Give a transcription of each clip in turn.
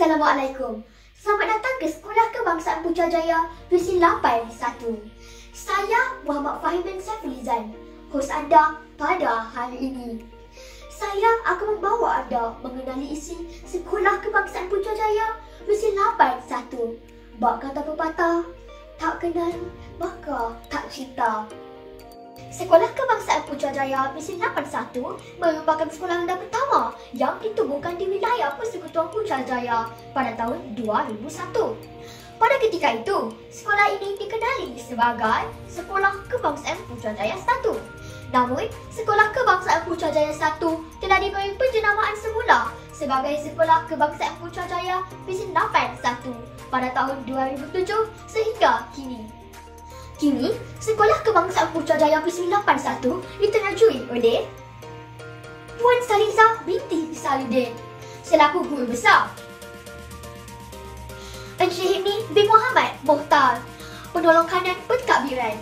Assalamualaikum. Selamat datang ke Sekolah Kebangsaan Putrajaya Divisi 8 1. Saya Muhammad Fahim bin Saifulizan, hos anda pada hari ini. Saya akan membawa anda mengenali isi Sekolah Kebangsaan Putrajaya Divisi 8 1. Bak kata pepatah, tak kenal maka tak cinta. Sekolah Kebangsaan Putrajaya Divisi 81 merupakan sekolah rendah pertama yang ditubuhkan di wilayah Persekutuan Putrajaya pada tahun 2001. Pada ketika itu, sekolah ini dikenali sebagai Sekolah Kebangsaan Putrajaya 1. Namun, Sekolah Kebangsaan Putrajaya 1 telah diberi penjenamaan semula sebagai Sekolah Kebangsaan Putrajaya Divisi 81 pada tahun 2007 sehingga kini. Kini, Sekolah Kebangsaan Putrajaya Divisi 81 diterajui oleh Puan Saliza binti Saludin selaku Guru Besar, Encik Hibni bin Muhammad Mohtar, Penolong Kanan Pentadbiran,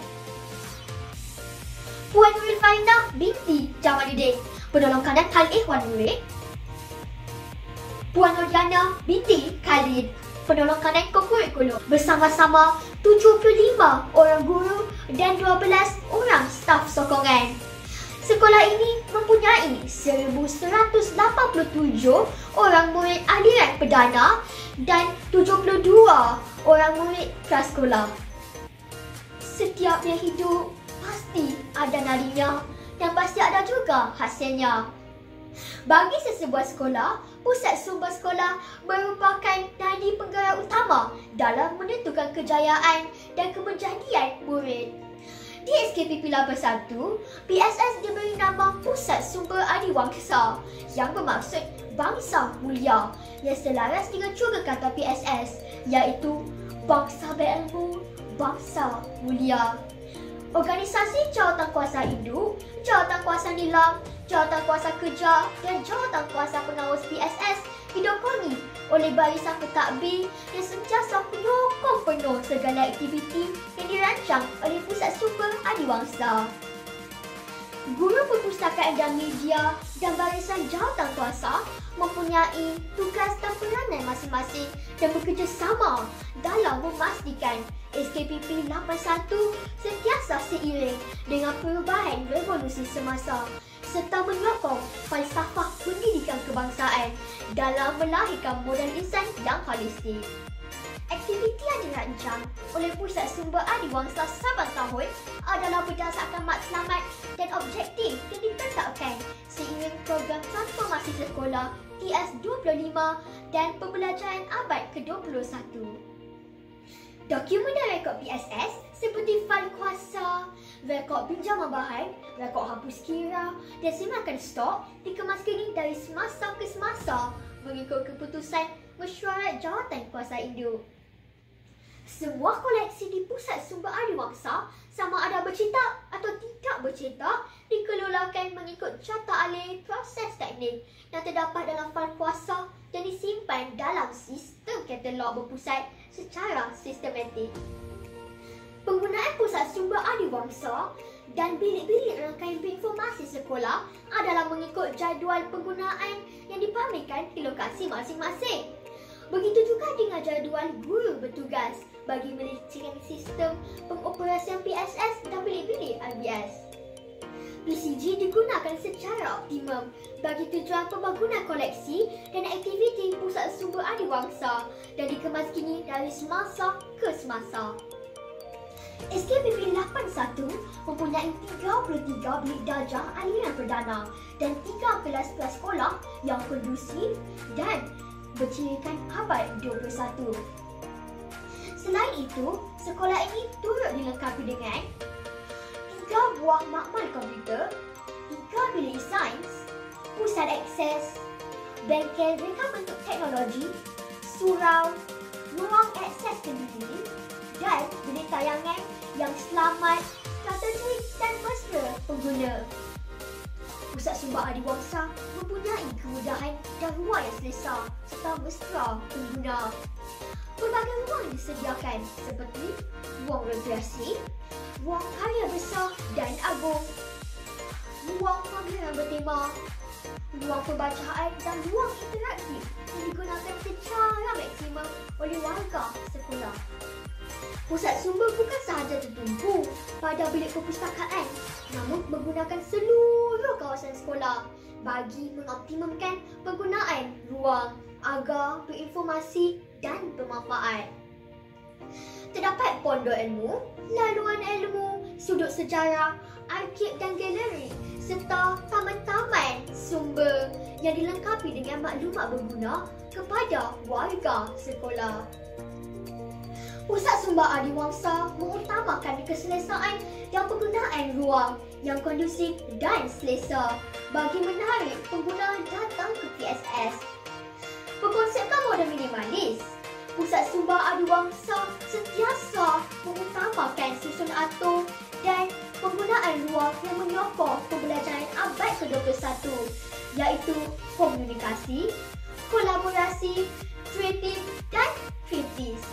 Puan Nurul Farinah binti Jamaluddin, Penolong Kanan Hal Ehwal Murid, Puan Nurjana binti Khalid, Penolong Kanan Kokurikulum, bersama-sama 75 orang guru dan 12 orang staf sokongan. Sekolah ini mempunyai 1,187 orang murid aliran perdana dan 72 orang murid prasekolah. Setiap yang hidup pasti ada nadinya dan pasti ada juga hasilnya. Bagi sesebuah sekolah, pusat sumber sekolah merupakan nadi penggerak utama dalam menentukan kejayaan dan keberjadian murid. Di SKPP 81, PSS diberi nama Pusat Sumber Adiwangsa yang bermaksud bangsa mulia yang selaras dengan juga kata PSS iaitu bangsa berilmu, bangsa mulia. Organisasi Jawatankuasa Induk, Jawatankuasa Nilam, Jawatankuasa Kerja dan Jawatankuasa Pengawas PSS didokongi oleh barisan pentadbir yang sentiasa menyokong penuh segala aktiviti yang dirancang oleh Pusat Sumber Adiwangsa. Guru Perpustakaan dan Media dan barisan Jawatankuasa mempunyai tugas dan peranan masing-masing dan bekerjasama dalam memastikan SKPP 81 sentiasa seiring dengan perubahan revolusi semasa serta menyokong falsafah pendidikan kebangsaan dalam melahirkan model insan yang holistik. Aktiviti yang dirancang oleh Pusat Sumber Adiwangsa saban tahun adalah berdasarkan matlamat dan objektif yang ditetapkan seiring program transformasi sekolah TS25 dan pembelajaran abad ke-21. Dokumen dan rekod PSS seperti fail kuasa, rekod pinjaman bahan, rekod hapus kira dan simakan stok dikemas kini dari semasa ke semasa mengikut keputusan Mesyuarat Jawatankuasa Induk. Semua koleksi di Pusat Sumber Adiwangsa sama ada bercetak atau tidak bercetak dikelolakan mengikut carta alih proses teknik yang terdapat dalam fail kuasa dan disimpan dalam sistem katalog berpusat secara sistematik. Penggunaan Pusat Sumber Adiwangsa dan bilik-bilik rangkaian informasi sekolah adalah mengikut jadual penggunaan yang dipamerkan di lokasi masing-masing. Begitu juga dengan jadual guru bertugas bagi melincirkan sistem pengoperasian PSS dan bilik-bilik RBS. PCG digunakan secara optimum bagi tujuan pembangunan koleksi dan aktiviti Pusat Sumber Adiwangsa dan dikemas kini dari semasa ke semasa. SKPP 81 mempunyai 33 bilik darjah aliran perdana dan 3 kelas prasekolah yang kondusif dan bercirikan abad 21. Selain itu, sekolah ini turut dilengkapi dengan 3 buah makmal komputer, 3 bilik sains, pusat akses, bengkel reka bentuk teknologi, surau, ruang akses sendiri dan bilik tayangan yang selamat, strategik dan mesra pengguna. Pusat Sumber Adiwangsa mempunyai kemudahan dan ruang yang selesa serta mesra pengguna. Pelbagai ruang disediakan seperti ruang rekreasi, ruang karya besar dan agung, ruang pameran bertema, ruang pembacaan dan ruang interaktif yang digunakan secara maksimal oleh warga sekolah. Pusat sumber bukan sahaja tertumpu pada bilik perpustakaan, namun menggunakan seluruh kawasan sekolah bagi mengoptimumkan penggunaan ruang agar berinformasi dan bermanfaat. Terdapat pondok ilmu, laluan ilmu, sudut sejarah, arkib dan galeri serta taman-taman sumber yang dilengkapi dengan maklumat berguna kepada warga sekolah. Pusat Sumber Adiwangsa mengutamakan keselesaan dan penggunaan ruang yang kondusif dan selesa bagi menarik pengguna datang ke PSS. Berkonsepkan model minimalis, Pusat Sumber Adiwangsa sentiasa mengutamakan susun atur dan penggunaan ruang yang menyokong pembelajaran abad ke-21 iaitu komunikasi, kolaborasi, kreatif dan kritis.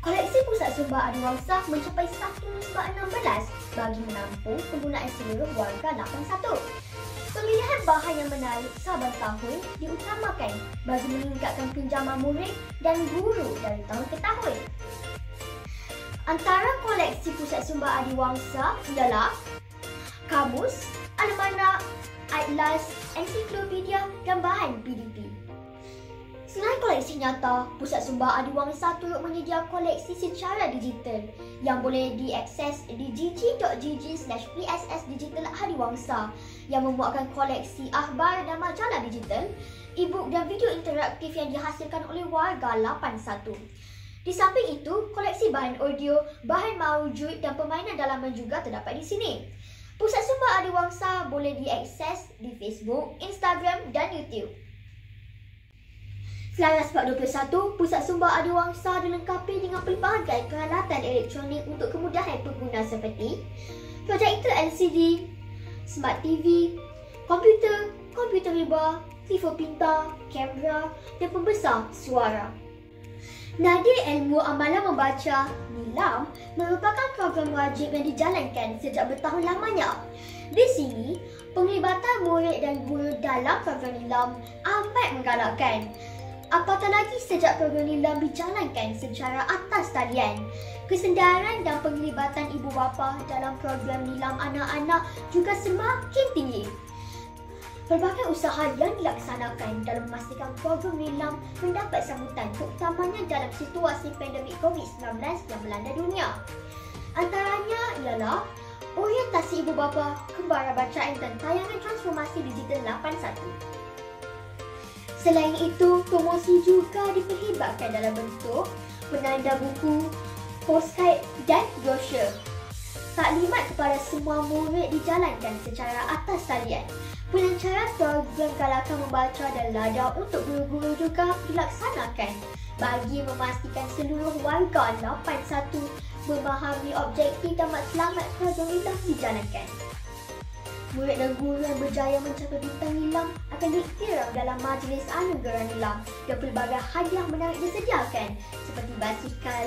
Koleksi Pusat Sumber Adiwangsa mencapai 1/16 bagi menampung penggunaan seluruh warga 81. Pemilihan bahan yang menarik saban tahun diutamakan bagi meningkatkan pinjaman murid dan guru dari tahun ke tahun. Antara koleksi Pusat Sumber Adiwangsa ialah kamus, almanak, atlas, ensiklopedia dan bahan PDP. Selain koleksi nyata, Pusat Sumber Adiwangsa turut menyedia koleksi secara digital yang boleh diakses di gg.gg/PSS Digital Adiwangsa yang memuatkan koleksi akhbar dan majalah digital, e-book dan video interaktif yang dihasilkan oleh warga 81. Di samping itu, koleksi bahan audio, bahan mawujud dan permainan dalaman juga terdapat di sini. Pusat Sumber Adiwangsa boleh diakses di Facebook, Instagram dan YouTube. Selaras Part 21, Pusat Sumber Adiwangsa dilengkapi dengan pelbagai peralatan elektronik untuk kemudahan pengguna seperti projektor LCD, Smart TV, komputer riba, telefon pintar, kamera dan pembesar suara. Nadir Ilmu Amalan Membaca (NILAM) merupakan program wajib yang dijalankan sejak bertahun lamanya. Di sini, penglibatan murid dan guru dalam program NILAM amat menggalakkan. Apatah lagi sejak program NILAM dijalankan secara atas talian. Kesedaran dan penglibatan ibu bapa dalam program NILAM anak-anak juga semakin tinggi. Pelbagai usaha yang dilaksanakan dalam memastikan program NILAM mendapat sambutan terutamanya dalam situasi pandemik COVID-19 yang melanda dunia. Antaranya ialah orientasi ibu bapa, kembara bacaan dan tayangan transformasi digital 81. Selain itu, promosi juga diperhebatkan dalam bentuk penanda buku, postcard dan brosur. Taklimat kepada semua murid dijalankan secara atas talian. Pelancaran program galakan membaca dan ladang untuk guru-guru juga dilaksanakan bagi memastikan seluruh warga 81 memahami objektif dan matlamat program NILAM dijalankan. Murid dan guru yang berjaya mencapai bintang NILAM akan diiktiraf dalam majlis anugerah NILAM dan pelbagai hadiah menarik disediakan seperti basikal,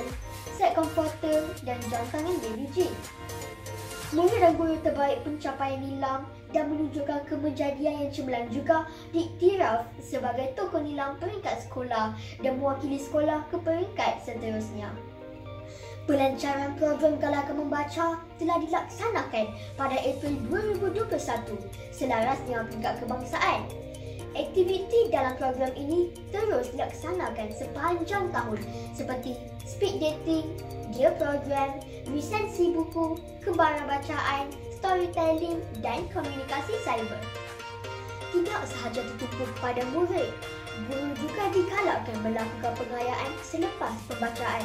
set komputer dan jam tangan BBG. Murid dan guru terbaik pencapaian NILAM dan menunjukkan kemejadian yang cemerlang juga diiktiraf sebagai tokoh NILAM peringkat sekolah dan mewakili sekolah ke peringkat seterusnya. Pelancaran program Galakan Membaca telah dilaksanakan pada April 2021 selaras dengan peringkat kebangsaan. Aktiviti dalam program ini terus dilaksanakan sepanjang tahun seperti speed dating, gear program, resensi buku, kembara bacaan, storytelling dan komunikasi cyber. Tidak sahaja tertumpu kepada murid, guru juga digalakkan melakukan pengayaan selepas pembacaan.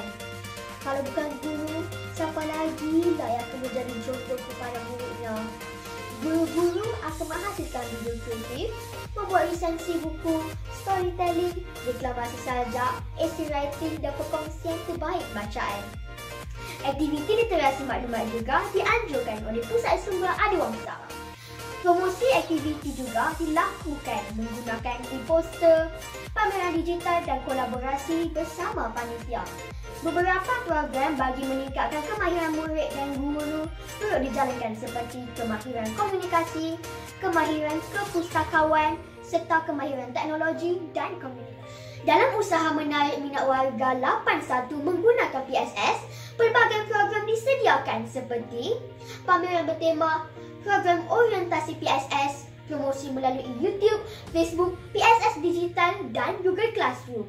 Kalau bukan guru, siapa lagi lah yang akan menjadi contoh kepada muridnya? Guru-guru akan menghasilkan video kreatif, membuat resensi buku, storytelling, deklamasi sajak, essay writing dan perkongsian terbaik bacaan. Aktiviti literasi maklumat juga dianjurkan oleh Pusat Sumber Adiwangsa. Promosi aktiviti juga dilakukan menggunakan e-poster, pameran digital dan kolaborasi bersama panitia. Beberapa program bagi meningkatkan kemahiran murid dan guru turut dijalankan seperti kemahiran komunikasi, kemahiran kepustakawan serta kemahiran teknologi dan komunikasi. Dalam usaha menarik minat warga 81 menggunakan PSS, pelbagai program disediakan seperti pameran bertema program orientasi PSS, promosi melalui YouTube, Facebook, PSS Digital dan Google Classroom.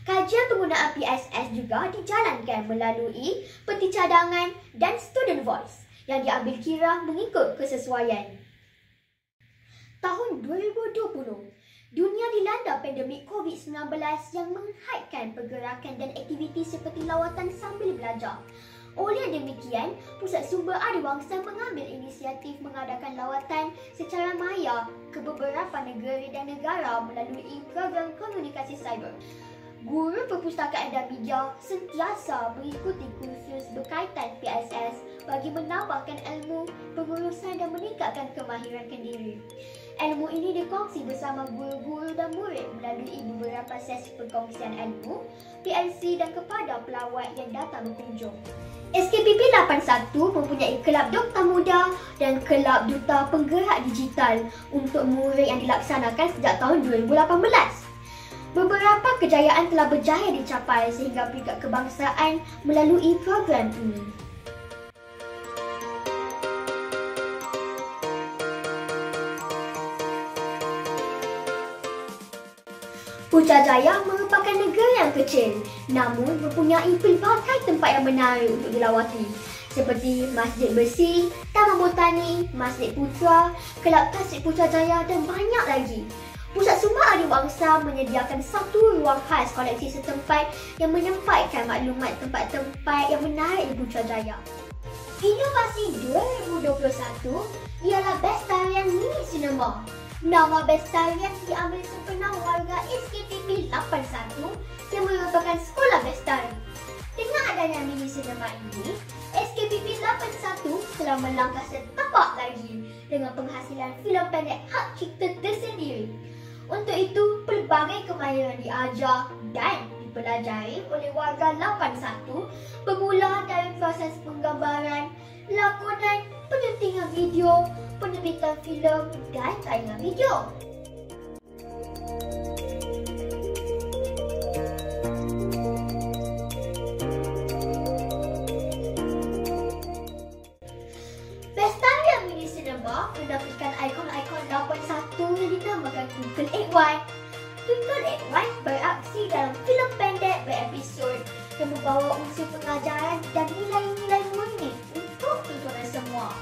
Kajian penggunaan PSS juga dijalankan melalui peti cadangan dan student voice yang diambil kira mengikut kesesuaian. Tahun 2020, dunia dilanda pandemik COVID-19 yang menghadkan pergerakan dan aktiviti seperti lawatan sambil belajar. Oleh demikian, Pusat Sumber Adiwangsa mengambil inisiatif mengadakan lawatan secara maya ke beberapa negara dan negara melalui program komunikasi cyber. Guru perpustakaan dan media sentiasa mengikuti kursus berkaitan PSS bagi menambahkan ilmu pengurusan dan meningkatkan kemahiran kendiri. Ilmu ini dikongsi bersama guru-guru dan murid melalui beberapa sesi perkongsian ilmu, PLC dan kepada pelawat yang datang berkunjung. SKPP 81 mempunyai kelab doktor muda dan kelab duta penggerak digital untuk murid yang dilaksanakan sejak tahun 2018. Beberapa kejayaan telah berjaya dicapai sehingga peringkat kebangsaan melalui program ini. Putrajaya merupakan negara yang kecil namun mempunyai pelbagai tempat yang menarik untuk dilawati seperti Masjid Bersih, Taman Botani, Masjid Putra, Kelab Tasik Putrajaya dan banyak lagi. Pusat Sumber Adiwangsa menyediakan satu ruang khas koleksi setempat yang menyampaikan maklumat tempat-tempat yang menarik di Putrajaya. Inovasi 2021 ialah Bestarian Mini Cinema. Nama Bestarian diambil sempena warga SKPP 81 yang merupakan sekolah bestari. Dengan adanya mini cinema ini, SKPP 81 telah melangkah setapak lagi dengan penghasilan filem pendek hak cipta tersendiri. Untuk itu, pelbagai kemahiran diajar dan dipelajari oleh warga 81 bermula dari proses penggambaran, lakonan, penyuntingan video, penerbitan filem dan tayangan video. Bestarian Mini Cinema menampilkan ikon-ikon 81 yang dinamakan Twinkle 81. Twinkle 81 beraksi dalam filem pendek berepisod yang membawa unsur pengajaran dan nilai-nilai murni untuk tontonan semua.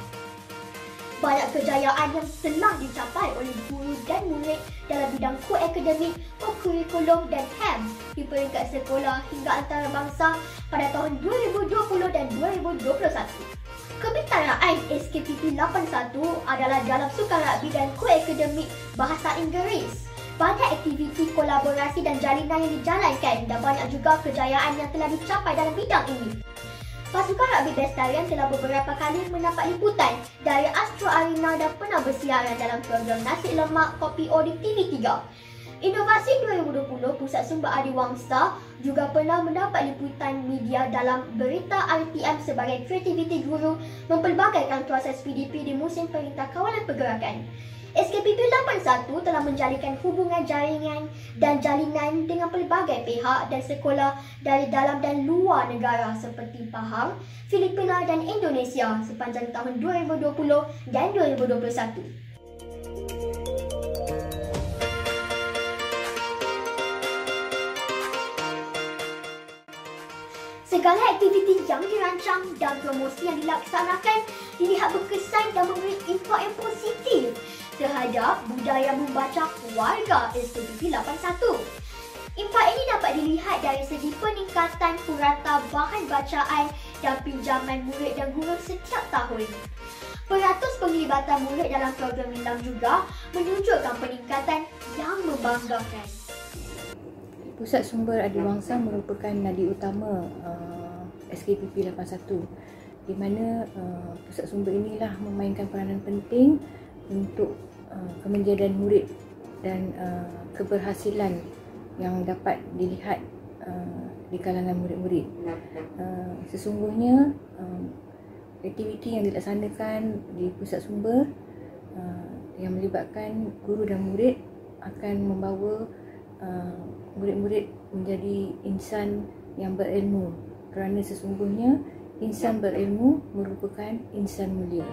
Banyak kejayaan yang telah dicapai oleh guru dan murid dalam bidang ko-akademik, ko-kurikulum dan HAM di peringkat sekolah hingga antarabangsa pada tahun 2020 dan 2021. Kebitaraan SKPP 81 adalah dalam sukan rugby dan ko-akademik bahasa Inggeris. Banyak aktiviti kolaborasi dan jalinan yang dijalankan dan banyak juga kejayaan yang telah dicapai dalam bidang ini. Pasukan rugby Bestarian telah beberapa kali mendapat liputan dari Astro Arena dan pernah bersiaran dalam program Nasi Lemak Kopi O di TV3. Inovasi 2020 Pusat Sumber Adiwangsa juga pernah mendapat liputan media dalam berita RTM sebagai kreativiti guru mempelbagaikan proses PDP di musim Perintah Kawalan Pergerakan. SKPP 81 telah menjalinkan hubungan jaringan dan jalinan dengan pelbagai pihak dan sekolah dari dalam dan luar negara seperti Pahang, Filipina dan Indonesia sepanjang tahun 2020 dan 2021. Segala aktiviti yang dirancang dan promosi yang dilaksanakan dilihat berkesan dan memberi impak yang positif terhadap budaya membaca warga SKPP 81. Impak ini dapat dilihat dari segi peningkatan purata bahan bacaan dan pinjaman murid dan guru setiap tahun. Peratus penglibatan murid dalam program nilam juga menunjukkan peningkatan yang membanggakan. Pusat Sumber Adiwangsa merupakan nadi utama SKPP 81 di mana pusat sumber inilah memainkan peranan penting untuk kemenjadian murid dan keberhasilan yang dapat dilihat di kalangan murid-murid. Sesungguhnya aktiviti yang dilaksanakan di pusat sumber yang melibatkan guru dan murid akan membawa murid-murid menjadi insan yang berilmu, kerana sesungguhnya insan berilmu merupakan insan mulia.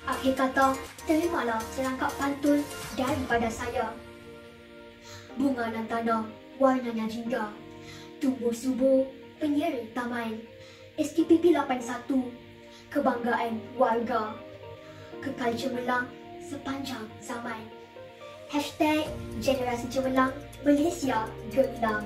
Akhir kata, terimalah serangkap pantun daripada saya. Bunga dan tanah, warnanya jingga. Tumbuh subur, penyeri taman. SKPP 81, kebanggaan warga. Kekal cemerlang sepanjang zaman. #Generasi Cemerlang Malaysia Gemilang.